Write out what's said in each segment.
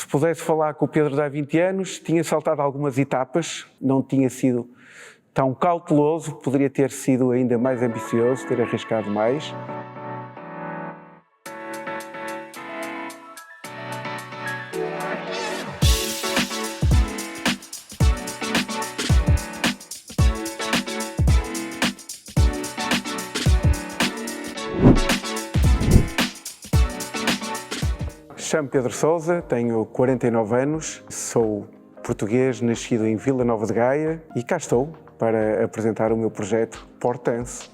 pudesse falar com o Pedro de há 20 anos, tinha saltado algumas etapas, não tinha sido tão cauteloso, poderia ter sido ainda mais ambicioso, ter arriscado mais. Chamo Pedro Sousa, tenho 49 anos, sou português, nascido em Vila Nova de Gaia e cá estou para apresentar o meu projeto Portdance.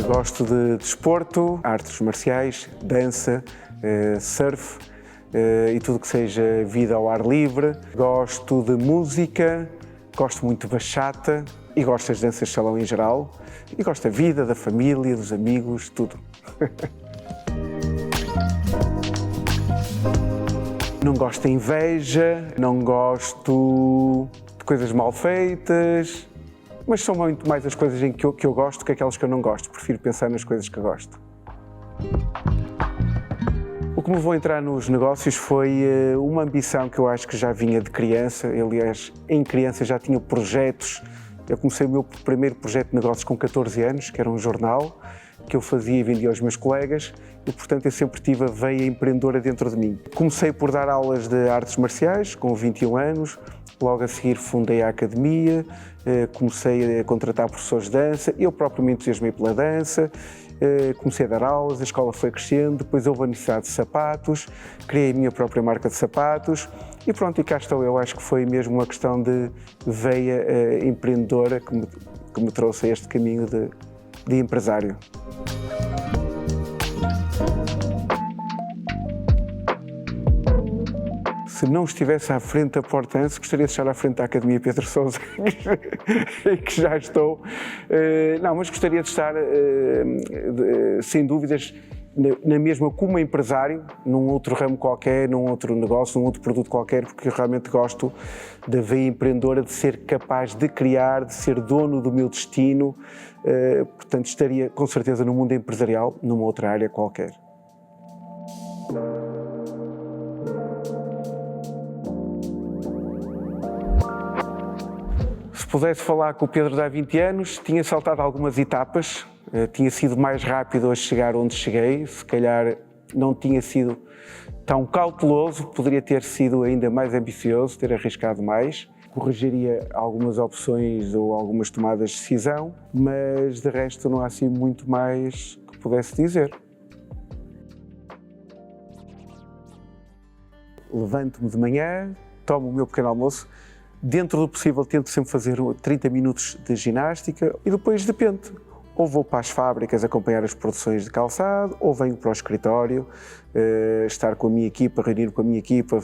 Gosto de desporto, artes marciais, dança, surf e tudo que seja vida ao ar livre. Gosto de música, gosto muito de bachata e gosto das danças de salão em geral. E gosto da vida, da família, dos amigos, tudo. Não gosto de inveja, não gosto de coisas mal feitas, mas são muito mais as coisas em que eu gosto que aquelas que eu não gosto. Prefiro pensar nas coisas que eu gosto. O que me levou a entrar nos negócios foi uma ambição que eu acho que já vinha de criança. Aliás, em criança já tinha projetos. Eu comecei o meu primeiro projeto de negócios com 14 anos, que era um jornal que eu fazia e vendia aos meus colegas e, portanto, eu sempre tive a veia empreendedora dentro de mim. Comecei por dar aulas de artes marciais, com 21 anos, logo a seguir fundei a academia, comecei a contratar professores de dança, eu próprio me entusiasmei pela dança, comecei a dar aulas, a escola foi crescendo, depois houve a necessidade de sapatos, criei a minha própria marca de sapatos e pronto, e cá estou. Eu acho que foi mesmo uma questão de veia empreendedora que me trouxe a este caminho de empresário. Se não estivesse à frente da Portdance, gostaria de estar à frente da Academia Pedro Sousa, que já estou. Não, mas gostaria de estar, sem dúvidas, na mesma como empresário, num outro ramo qualquer, num outro negócio, num outro produto qualquer, porque eu realmente gosto da veia empreendedora, de ser capaz de criar, de ser dono do meu destino. Portanto, estaria com certeza no mundo empresarial, numa outra área qualquer. Se pudesse falar com o Pedro de há 20 anos, tinha saltado algumas etapas, tinha sido mais rápido a chegar onde cheguei, se calhar não tinha sido tão cauteloso, poderia ter sido ainda mais ambicioso, ter arriscado mais. Corrigiria algumas opções ou algumas tomadas de decisão, mas de resto não há assim muito mais que pudesse dizer. Levanto-me de manhã, tomo o meu pequeno almoço. Dentro do possível tento sempre fazer 30 minutos de ginástica e depois depende. Ou vou para as fábricas acompanhar as produções de calçado, ou venho para o escritório, estar com a minha equipa, reunir com a minha equipa,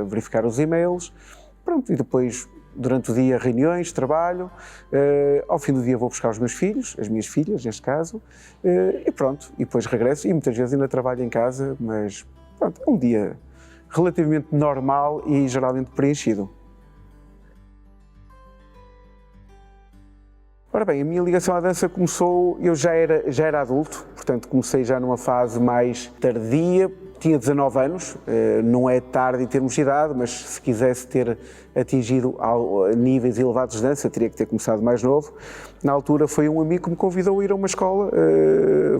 verificar os e-mails. Pronto, e depois, durante o dia, reuniões, trabalho. Ao fim do dia vou buscar os meus filhos, as minhas filhas, neste caso, e pronto. E depois regresso e muitas vezes ainda trabalho em casa, mas pronto, é um dia relativamente normal e geralmente preenchido. Ora bem, a minha ligação à dança começou, eu já era adulto, portanto comecei já numa fase mais tardia, tinha 19 anos, não é tarde em termos de idade, mas se quisesse ter atingido níveis elevados de dança, teria que ter começado mais novo. Na altura foi um amigo que me convidou a ir a uma escola,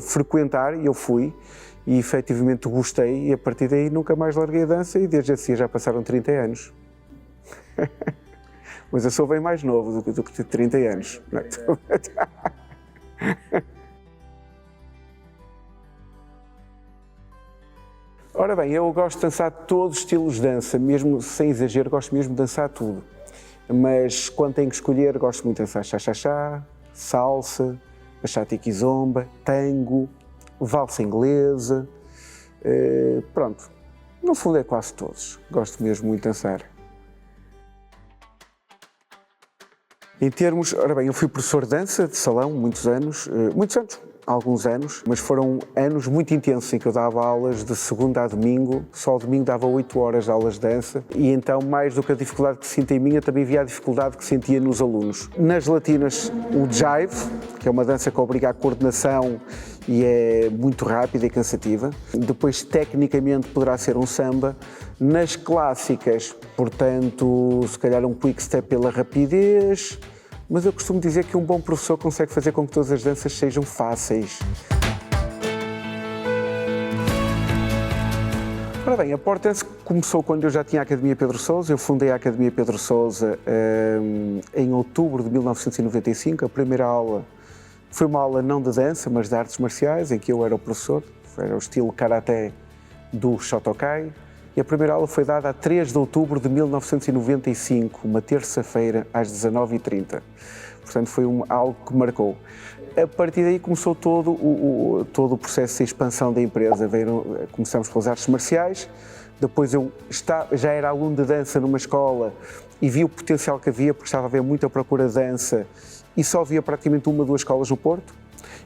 frequentar, e eu fui, e efetivamente gostei, e a partir daí nunca mais larguei a dança, e desde esse dia já passaram 30 anos. Mas eu sou bem mais novo do que 30 anos. Ora bem, eu gosto de dançar todos os estilos de dança, mesmo sem exagero, gosto mesmo de dançar tudo. Mas quando tenho que escolher, gosto muito de dançar cha-cha-cha, salsa, bachata e kizomba, tango, valsa inglesa, pronto. No fundo é quase todos, gosto mesmo muito de dançar. Em termos, ora bem, eu fui professor de dança, de salão, alguns anos, mas foram anos muito intensos em que eu dava aulas de segunda a domingo, só ao domingo dava 8 horas de aulas de dança e então, mais do que a dificuldade que sinto em mim, eu também via a dificuldade que sentia nos alunos. Nas latinas, o jive, que é uma dança que obriga a coordenação e é muito rápida e cansativa. Depois, tecnicamente, poderá ser um samba. Nas clássicas, portanto, se calhar um quick step pela rapidez, mas eu costumo dizer que um bom professor consegue fazer com que todas as danças sejam fáceis. Ora bem, a Port Dance começou quando eu já tinha a Academia Pedro Sousa. Eu fundei a Academia Pedro Sousa em outubro de 1995. A primeira aula foi uma aula não de dança, mas de artes marciais, em que eu era o professor. Era o estilo Karaté do Shotokai. E a primeira aula foi dada a 3 de outubro de 1995, uma terça-feira, às 19h30. Portanto, foi algo que marcou. A partir daí começou todo o processo de expansão da empresa. Começamos pelas artes marciais, depois eu já era aluno de dança numa escola e vi o potencial que havia, porque estava a haver muita procura de dança e só havia praticamente uma ou duas escolas no Porto.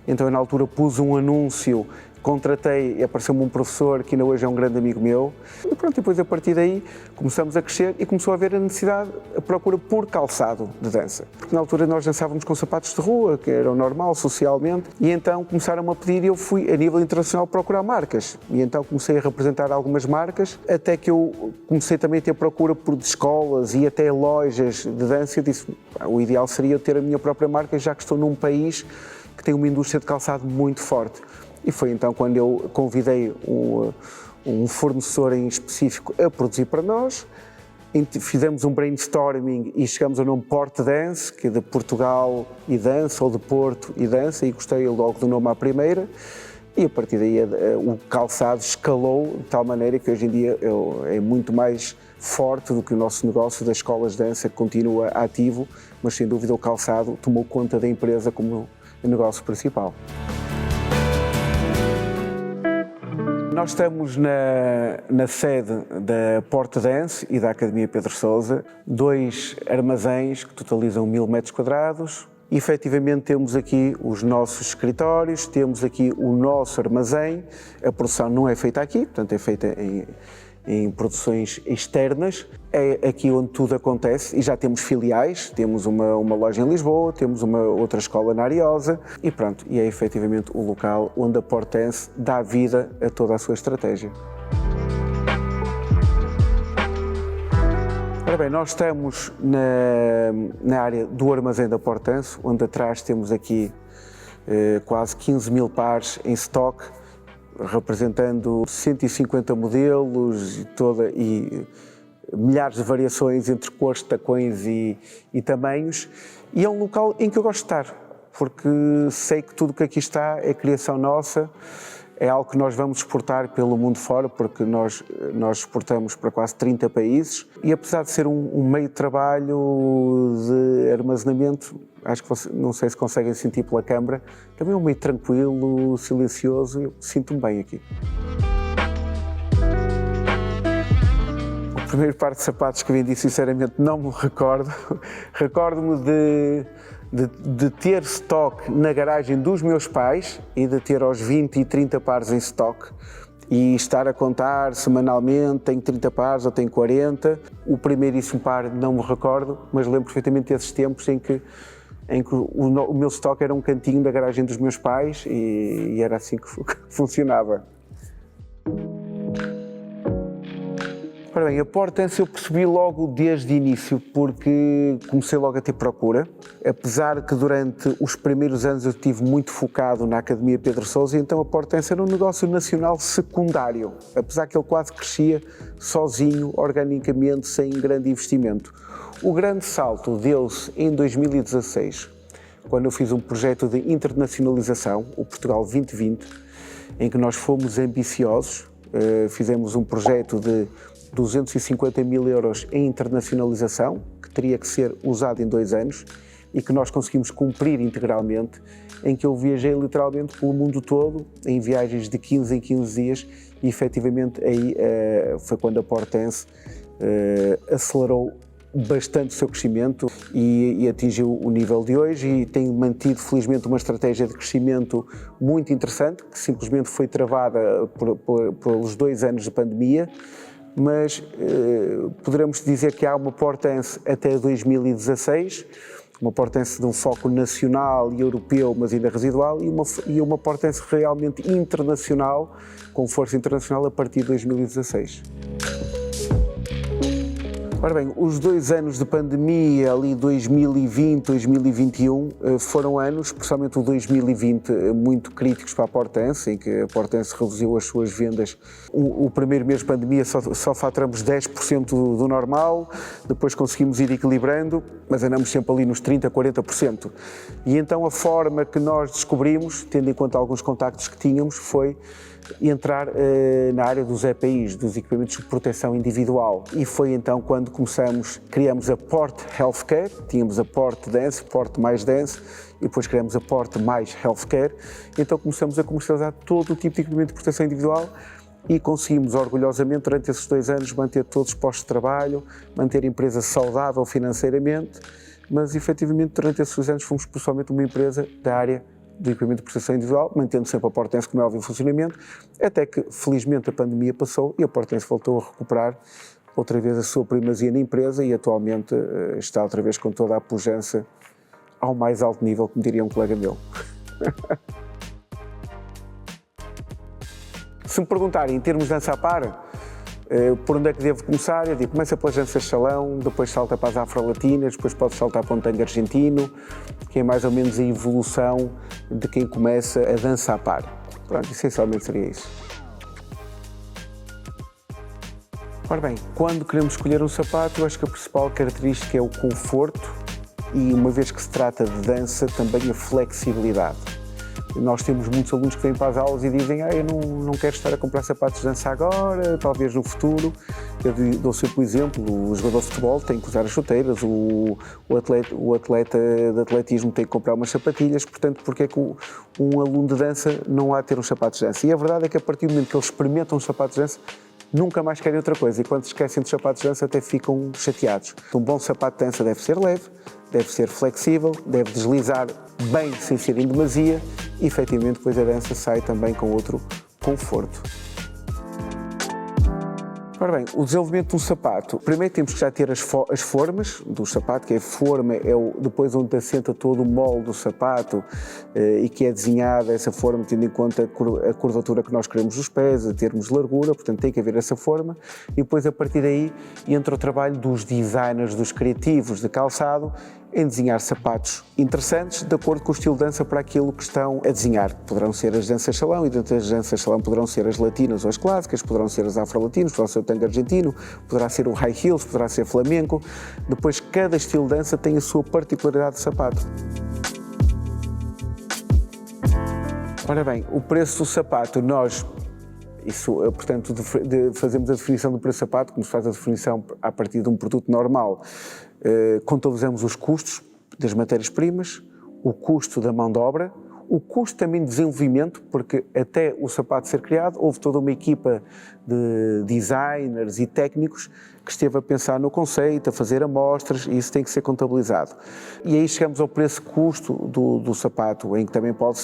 Então eu na altura pus um anúncio, contratei e apareceu-me um professor que ainda hoje é um grande amigo meu. E pronto, depois a partir daí começamos a crescer e começou a haver a necessidade, a procura por calçado de dança. Porque na altura nós dançávamos com sapatos de rua, que era o normal socialmente, e então começaram a pedir e eu fui a nível internacional procurar marcas. E então comecei a representar algumas marcas, até que eu comecei também a ter procura por escolas e até lojas de dança. Eu disse, o ideal seria eu ter a minha própria marca, já que estou num país que tem uma indústria de calçado muito forte. E foi então quando eu convidei um fornecedor em específico a produzir para nós, fizemos um brainstorming e chegamos ao nome Port Dance, que é de Portugal e dança, ou de Porto e dança, e gostei logo do nome à primeira. E a partir daí o calçado escalou de tal maneira que hoje em dia é muito mais forte do que o nosso negócio das escolas de dança, que continua ativo, mas sem dúvida o calçado tomou conta da empresa como o negócio principal. Nós estamos na sede da Port Dance e da Academia Pedro Sousa, 2 armazéns que totalizam 1000 metros quadrados. E, efetivamente, temos aqui os nossos escritórios, temos aqui o nosso armazém. A produção não é feita aqui, portanto é feita em produções externas. É aqui onde tudo acontece e já temos filiais, temos uma loja em Lisboa, temos uma outra escola na Ariosa e pronto, e é efetivamente o local onde a Port Dance dá vida a toda a sua estratégia. Ora bem, nós estamos na área do armazém da Port Dance, onde atrás temos aqui quase 15.000 pares em stock, representando 150 modelos e milhares de variações entre cores, tacões e tamanhos. E é um local em que eu gosto de estar, porque sei que tudo o que aqui está é criação nossa, é algo que nós vamos exportar pelo mundo fora, porque nós exportamos para quase 30 países. E apesar de ser um meio de trabalho de armazenamento, acho que não sei se conseguem sentir pela câmara, também é um meio tranquilo, silencioso, eu sinto-me bem aqui. O primeiro par de sapatos que vendi, sinceramente, não me recordo. Recordo-me de ter stock na garagem dos meus pais e de ter aos 20 e 30 pares em stock e estar a contar semanalmente, tenho 30 pares ou tenho 40. O primeiríssimo par não me recordo, mas lembro perfeitamente desses tempos em que o meu stock era um cantinho da garagem dos meus pais e era assim que funcionava. Ora bem, a Port Dance eu percebi logo desde o início, porque comecei logo a ter procura. Apesar que durante os primeiros anos eu estive muito focado na Academia Pedro Sousa, então a Port Dance era um negócio nacional secundário, apesar que ele quase crescia sozinho, organicamente, sem grande investimento. O grande salto deu-se em 2016, quando eu fiz um projeto de internacionalização, o Portugal 2020, em que nós fomos ambiciosos, fizemos um projeto de 250.000 euros em internacionalização, que teria que ser usado em 2 anos e que nós conseguimos cumprir integralmente, em que eu viajei literalmente pelo mundo todo, em viagens de 15 em 15 dias e efetivamente aí foi quando a Port Dance acelerou bastante o seu crescimento e atingiu o nível de hoje e tem mantido felizmente uma estratégia de crescimento muito interessante, que simplesmente foi travada pelos 2 anos de pandemia, mas poderemos dizer que há uma Port Dance até 2016 Uma Portense de um foco nacional e europeu, mas ainda residual, e uma Portense realmente internacional, com força internacional a partir de 2016. Ora bem, os 2 anos de pandemia, ali 2020, 2021, foram anos, especialmente o 2020, muito críticos para a Portense, em que a Portense reduziu as suas vendas. O primeiro mês de pandemia só faturamos 10% do normal, depois conseguimos ir equilibrando, mas andamos sempre ali nos 30%, 40%. E então a forma que nós descobrimos, tendo em conta alguns contactos que tínhamos, foi entrar na área dos EPIs, dos equipamentos de proteção individual. E foi então quando criamos a Porte Healthcare, tínhamos a Porte Dance, Porte mais Dance, e depois criamos a Porte mais Healthcare. Então começamos a comercializar todo o tipo de equipamento de proteção individual e conseguimos orgulhosamente durante esses 2 anos manter todos os postos de trabalho, manter a empresa saudável financeiramente, mas efetivamente durante esses 2 anos fomos pessoalmente uma empresa da área do equipamento de proteção individual, mantendo sempre a Portense como é óbvio em funcionamento, até que felizmente a pandemia passou e a Portense voltou a recuperar outra vez a sua primazia na empresa e atualmente está outra vez com toda a pujança ao mais alto nível, como diria um colega meu. Se me perguntarem em termos de dança a par, por onde é que devo começar? Eu digo, começa pelas danças de salão, depois salta para as afro-latinas, depois pode saltar para um tango argentino, que é mais ou menos a evolução de quem começa a dança a par. Pronto, essencialmente seria isso. Ora bem, quando queremos escolher um sapato, eu acho que a principal característica é o conforto e, uma vez que se trata de dança, também a flexibilidade. Nós temos muitos alunos que vêm para as aulas e dizem eu não quero estar a comprar sapatos de dança agora, talvez no futuro. Eu dou sempre o exemplo, o jogador de futebol tem que usar as chuteiras, o atleta de atletismo tem que comprar umas sapatilhas, portanto, porque é que um aluno de dança não há de ter uns sapatos de dança? E a verdade é que a partir do momento que eles experimentam os sapatos de dança, nunca mais querem outra coisa e quando se esquecem dos sapatos de dança até ficam chateados. Um bom sapato de dança deve ser leve, deve ser flexível, deve deslizar bem sem ser em demasia e efetivamente depois a dança sai também com outro conforto. Ora bem, o desenvolvimento de um sapato, primeiro temos que já ter as formas do sapato, que a forma é depois onde assenta todo o molde do sapato e que é desenhada essa forma tendo em conta a curvatura que nós queremos dos pés, a termos de largura, portanto tem que haver essa forma e depois a partir daí entra o trabalho dos designers, dos criativos de calçado em desenhar sapatos interessantes de acordo com o estilo de dança para aquilo que estão a desenhar. Poderão ser as danças salão e dentro das danças salão poderão ser as latinas ou as clássicas, poderão ser as afro-latinas, poderão ser o tango argentino, poderá ser o high heels, poderá ser flamenco. Depois cada estilo de dança tem a sua particularidade de sapato. Ora bem, o preço do sapato, portanto, fazemos a definição do preço do sapato, como se faz a definição a partir de um produto normal. Contabilizamos os custos das matérias-primas, o custo da mão de obra, o custo também de desenvolvimento, porque até o sapato ser criado houve toda uma equipa de designers e técnicos que esteve a pensar no conceito, a fazer amostras e isso tem que ser contabilizado. E aí chegamos ao preço-custo do sapato, em que também pode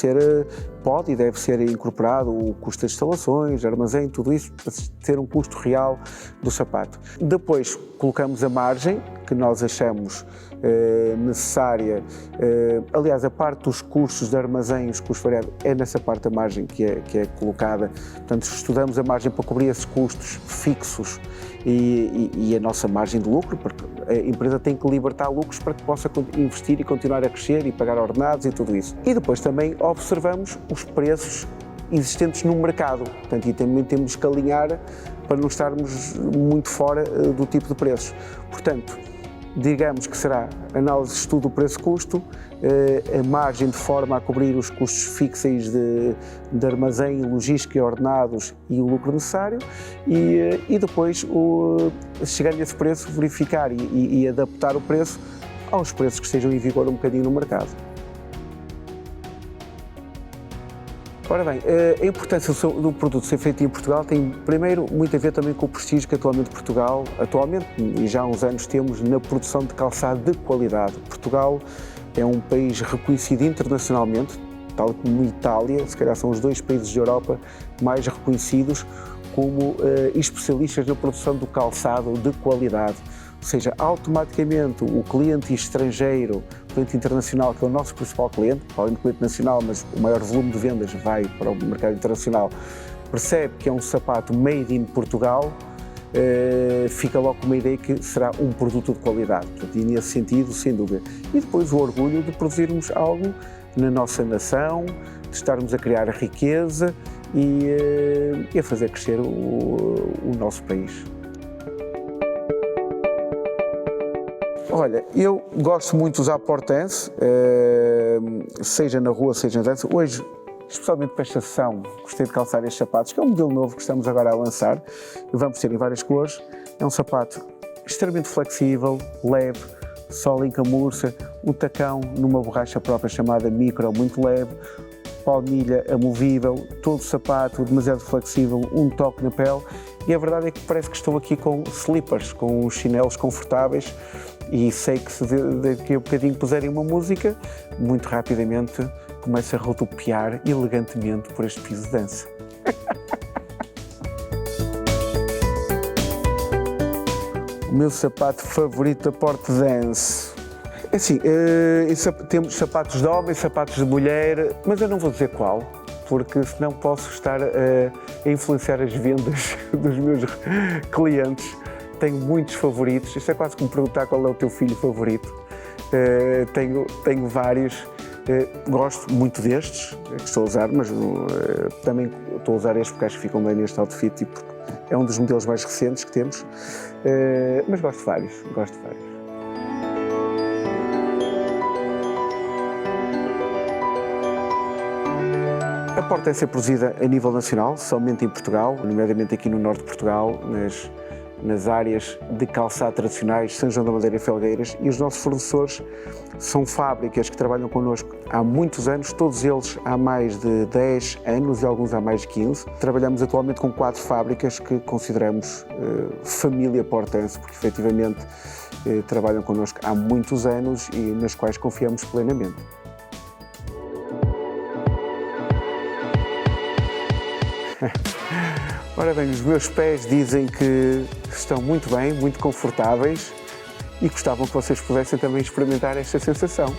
e deve ser incorporado o custo das instalações, armazém, tudo isso, para ter um custo real do sapato. Depois colocamos a margem, que nós achamos necessária. Aliás, a parte dos custos de armazém, os custos variáveis, é nessa parte da margem que é colocada. Portanto, estudamos a margem para cobrir esses custos fixos e a nossa margem de lucro, porque a empresa tem que libertar lucros para que possa investir e continuar a crescer e pagar ordenados e tudo isso. E depois também observamos os preços existentes no mercado, portanto, e também temos que alinhar para não estarmos muito fora do tipo de preços. Portanto, digamos que será análise de estudo do preço-custo, a margem de forma a cobrir os custos fixos de armazém, logística e ordenados e o lucro necessário e depois, chegando a esse preço, verificar e adaptar o preço aos preços que estejam em vigor um bocadinho no mercado. Ora bem, a importância do produto ser feito em Portugal tem, primeiro, muito a ver também com o prestígio que atualmente Portugal, e já há uns anos, temos na produção de calçado de qualidade. Portugal é um país reconhecido internacionalmente, tal como a Itália, se calhar são os 2 países da Europa mais reconhecidos como especialistas na produção do calçado de qualidade. Ou seja, automaticamente o cliente estrangeiro, o cliente internacional, que é o nosso principal cliente, além do cliente nacional, mas o maior volume de vendas vai para o mercado internacional, percebe que é um sapato made in Portugal, fica logo com uma ideia que será um produto de qualidade. Portanto, e nesse sentido, sem dúvida. E depois o orgulho de produzirmos algo na nossa nação, de estarmos a criar riqueza e a fazer crescer o nosso país. Olha, eu gosto muito de usar Portense, seja na rua, seja na dança. Hoje, especialmente para esta sessão, gostei de calçar estes sapatos, que é um modelo novo que estamos agora a lançar. Vamos ter em várias cores. É um sapato extremamente flexível, leve, sola em camurça, um tacão numa borracha própria chamada micro, muito leve, palmilha amovível, todo o sapato demasiado flexível, um toque na pele. E a verdade é que parece que estou aqui com slippers, com chinelos confortáveis, e sei que se daqui a bocadinho puserem uma música, muito rapidamente começa a rodopiar elegantemente por este piso de dança. O meu sapato favorito da Portense. Assim, temos sapatos de homem, sapatos de mulher, mas eu não vou dizer qual, porque senão posso estar a influenciar as vendas dos meus clientes. Tenho muitos favoritos, isto é quase como perguntar qual é o teu filho favorito. Tenho vários, gosto muito destes que estou a usar, mas também estou a usar estes porque acho que ficam bem neste outfit e porque é um dos modelos mais recentes que temos, mas gosto de vários. A Portense é produzida a nível nacional, somente em Portugal, nomeadamente aqui no norte de Portugal, nas áreas de calçado tradicionais, São João da Madeira e Felgueiras, e os nossos fornecedores são fábricas que trabalham connosco há muitos anos, todos eles há mais de 10 anos e alguns há mais de 15. Trabalhamos atualmente com 4 fábricas que consideramos família Portense, porque efetivamente trabalham connosco há muitos anos e nas quais confiamos plenamente. Ora bem, os meus pés dizem que estão muito bem, muito confortáveis e gostavam que vocês pudessem também experimentar esta sensação.